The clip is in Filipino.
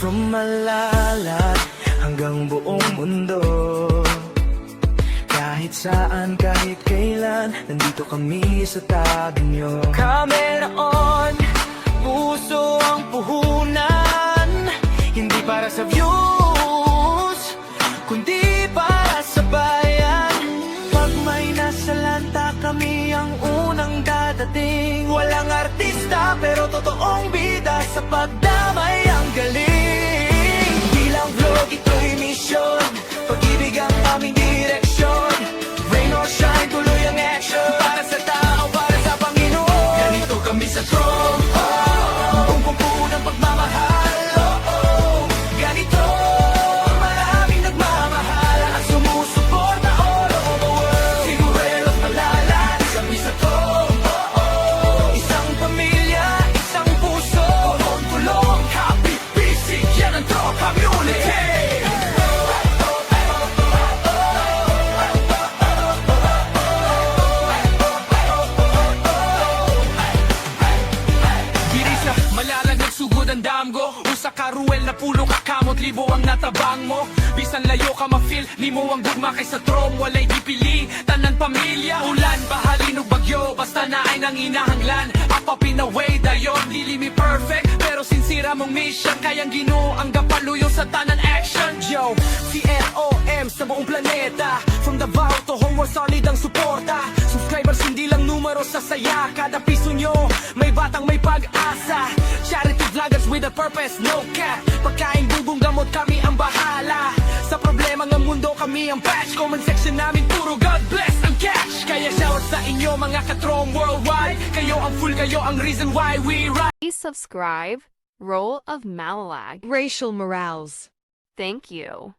From Malalag hanggang buong mundo, kahit saan, kahit kailan, nandito kami sa tabi nyo. Camera on, puso ang puhunan, hindi para sa views, kundi para sa bayan. Pag may nasalanta, kami ang unang dadating. Walang artista pero totoong bida, sa pagdamay ang galing. Ito'y mission, pag-ibig ang aming direksyon. Rain or shine, tuloy ang action. Para sa tao, para sa Panginoon. Ganito kami sa throne, buong ng pagmamahal. Ganito, maraming nagmamahal at sumusuporta all over the world. Sigurero't Malalag, kami sa throne, isang pamilya, isang puso, tulong, happy, busy, yan ang Tro Community. Usa ka ruel na pulo ka kamot, libo ang natabang mo. Bisan layo ka ma-feel, limo ang gugma kay sa trom. Walay gipili, tanan pamilya. Ulan, bahalin o bagyo, basta na ay nang inahanglan. Apa pinaway dayon, dili mi perfect, pero sincere mong mission. Kayang Ginoo ang gapaluyo sa tanan action. Yo, CLOM sa buong planeta, from Davao to Homeward, solid ang suporta. Subscribers hindi lang numero sa saya, kada piso nyo may batang may pag-asa. Charity vloggers with a purpose, no cap. Pagkain bubong gamot, kami ang bahala. Sa problema ng mundo, kami ang patch. Comment section namin, puro God bless ang catch. Kaya shout sa inyo mga katrong worldwide. Kayo ang full, kayo ang reason why we ride. Please subscribe, Role of Malalag, Racial Morales. Thank you.